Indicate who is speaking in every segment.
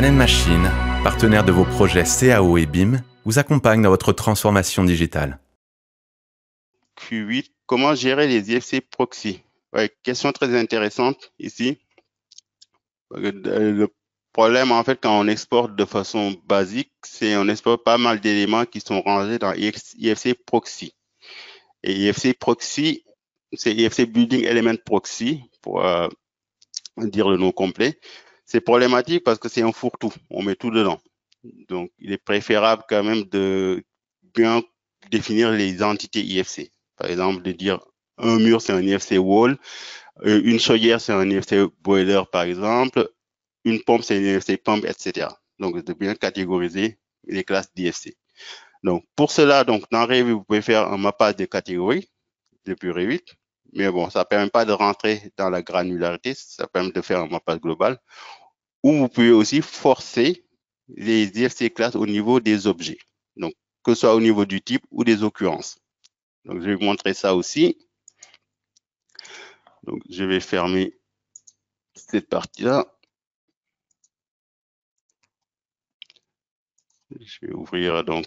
Speaker 1: Man & Machine, partenaire de vos projets CAO et BIM, vous accompagne dans votre transformation digitale.
Speaker 2: Q8, comment gérer les IFC proxy? Ouais, question très intéressante ici. Le problème, en fait, quand on exporte de façon basique, c'est on exporte pas mal d'éléments qui sont rangés dans IFC proxy. Et IFC proxy, c'est IFC Building Element Proxy, pour dire le nom complet. C'est problématique parce que c'est un fourre-tout, on met tout dedans. Donc, il est préférable quand même de bien définir les entités IFC. Par exemple, de dire un mur, c'est un IFC wall, une chaudière, c'est un IFC boiler, par exemple, une pompe, c'est un IFC pump, etc. Donc, de bien catégoriser les classes d'IFC. Donc, pour cela, donc, dans Revit, vous pouvez faire un mappage de catégories depuis Revit. Mais bon, ça ne permet pas de rentrer dans la granularité, ça permet de faire un mappage global. Ou vous pouvez aussi forcer les IFC classes au niveau des objets. Donc, que ce soit au niveau du type ou des occurrences. Donc, je vais vous montrer ça aussi. Donc, je vais fermer cette partie-là. Je vais ouvrir donc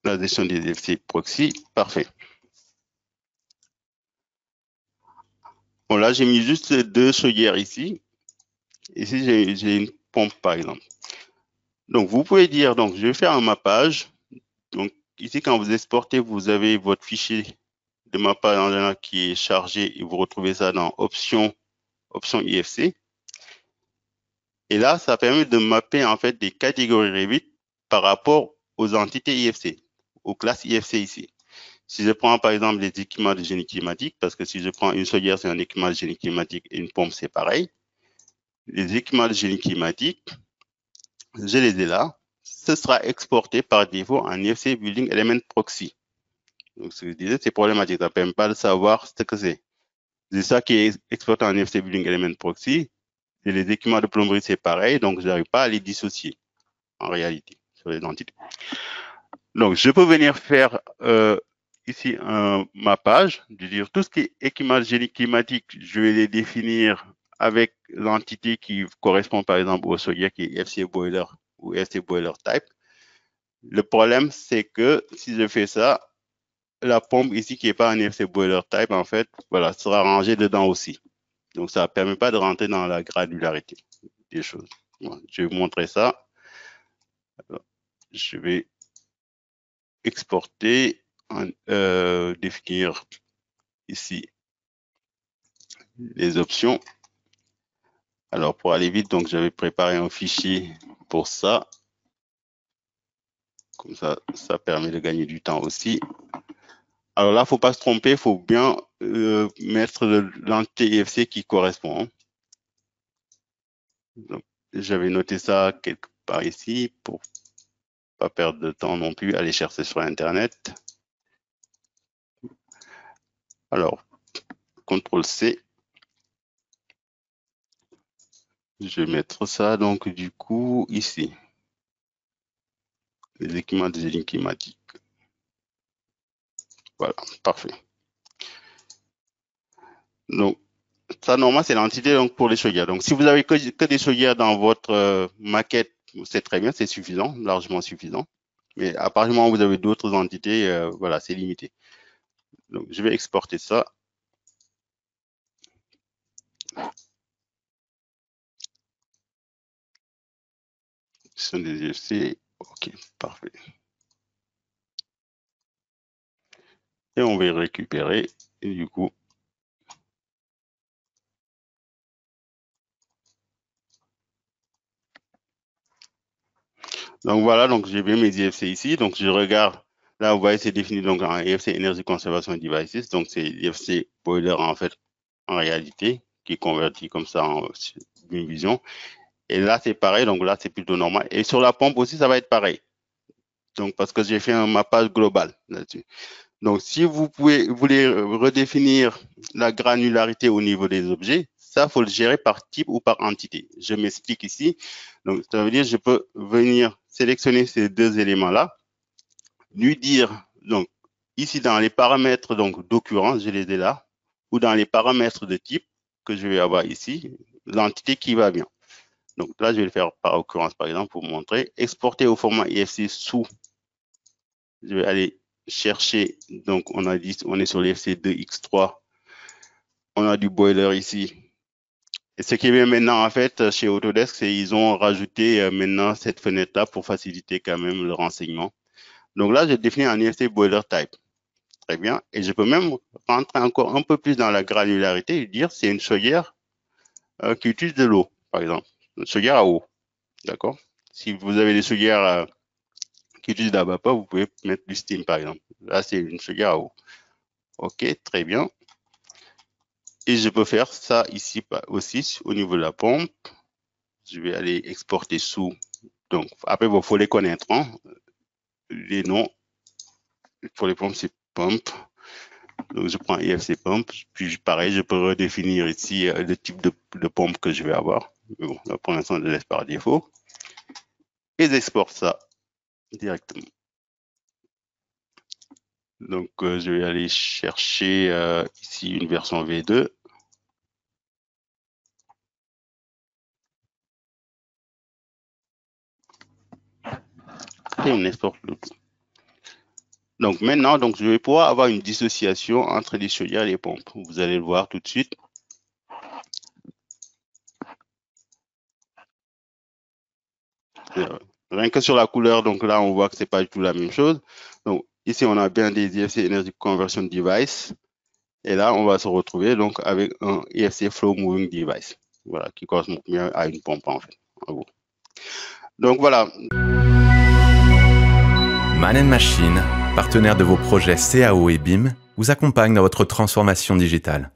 Speaker 2: la gestion des IFC proxy. Parfait. Bon, là, j'ai mis juste deux chaudières ici. Ici, j'ai une pompe, par exemple. Donc, vous pouvez dire, donc, je vais faire un mappage. Donc, ici, quand vous exportez, vous avez votre fichier de mappage en général qui est chargé et vous retrouvez ça dans option IFC. Et là, ça permet de mapper, en fait, des catégories Revit par rapport aux entités IFC, aux classes IFC ici. Si je prends par exemple les équipements de génie climatique, parce que si je prends une chaudière, c'est un équipement de génie climatique et une pompe, c'est pareil. Les équipements de génie climatique, je les ai là. Ce sera exporté par défaut en IFC Building Element Proxy. Donc, ce que je disais, c'est problématique. Ça ne permet pas de savoir ce que c'est. C'est ça qui est exporté en IFC Building Element Proxy. Et les équipements de plomberie, c'est pareil. Donc, je n'arrive pas à les dissocier en réalité sur les entités. Donc, je peux venir faire ici un mappage, de dire tout ce qui est équipement de génie climatique, je vais les définir avec l'entité qui correspond par exemple au chaudière qui est FC Boiler ou FC Boiler Type. Le problème, c'est que si je fais ça, la pompe ici qui n'est pas un FC Boiler Type, en fait, voilà, sera rangée dedans aussi. Donc, ça ne permet pas de rentrer dans la granularité des choses. Bon, je vais vous montrer ça. Alors, je vais exporter, définir ici les options. Alors, pour aller vite, donc j'avais préparé un fichier pour ça. Comme ça, ça permet de gagner du temps aussi. Alors là, il ne faut pas se tromper, il faut bien mettre l'entité IFC qui correspond. J'avais noté ça quelque part ici pour pas perdre de temps non plus, aller chercher sur Internet. Alors, CTRL-C. Je vais mettre ça, donc, du coup, ici. Les équipements de génie climatique. Voilà, parfait. Donc, ça, normalement, c'est l'entité donc, pour les chaudières. Donc, si vous avez que des chaudières dans votre maquette, c'est très bien, c'est suffisant, largement suffisant. Mais à partir du moment où vous avez d'autres entités, voilà, c'est limité. Donc, je vais exporter ça. Ce sont des IFC. OK, parfait. Et on va y récupérer. Et du coup, donc voilà, donc j'ai bien mes IFC ici. Donc je regarde, là vous voyez c'est défini donc en IFC Energy Conservation Devices. Donc c'est l'IFC Boiler en fait en réalité qui est converti comme ça en une vision. Et là c'est pareil, donc là c'est plutôt normal. Et sur la pompe aussi ça va être pareil. Donc parce que j'ai fait un mappage global là-dessus. Donc si vous voulez redéfinir la granularité au niveau des objets, ça faut le gérer par type ou par entité. Je m'explique ici. Donc ça veut dire je peux venir sélectionner ces deux éléments-là, lui dire donc ici dans les paramètres donc d'occurrence, je les ai là, ou dans les paramètres de type que je vais avoir ici, l'entité qui va bien. Donc là, je vais le faire par occurrence, par exemple, pour vous montrer. Exporter au format IFC sous. Je vais aller chercher. Donc, on a dit, on est sur l'IFC 2X3. On a du boiler ici. Et ce qui est bien maintenant, en fait, chez Autodesk, c'est qu'ils ont rajouté maintenant cette fenêtre-là pour faciliter quand même le renseignement. Donc là, j'ai défini un IFC boiler type. Très bien. Et je peux même rentrer encore un peu plus dans la granularité et dire c'est une chaudière qui utilise de l'eau, par exemple. Une chaudière à eau. D'accord? Si vous avez des chaudières qui utilisent de la vapeur, vous pouvez mettre du steam, par exemple. Là, c'est une chaudière à eau. OK, très bien. Et je peux faire ça ici aussi au niveau de la pompe. Je vais aller exporter sous. Donc, après, il faut les connaître. Hein? Les noms. Pour les pompes, c'est pompe. Donc, je prends IFC pompe. Puis, pareil, je peux redéfinir ici le type de pompe que je vais avoir. Mais bon, là, pour l'instant, je le laisse par défaut. Et j'exporte ça directement. Donc, je vais aller chercher ici une version V2. Et on exporte le tout. Donc, maintenant, je vais pouvoir avoir une dissociation entre les chaudières et les pompes. Vous allez le voir tout de suite. Rien que sur la couleur, donc là, on voit que c'est pas du tout la même chose. Donc, ici, on a bien des IFC Energy Conversion Device. Et là, on va se retrouver donc avec un IFC Flow Moving Device. Voilà, qui correspond bien à une pompe, en fait. En gros. Donc, voilà.
Speaker 1: Man & Machine, partenaire de vos projets CAO et BIM, vous accompagne dans votre transformation digitale.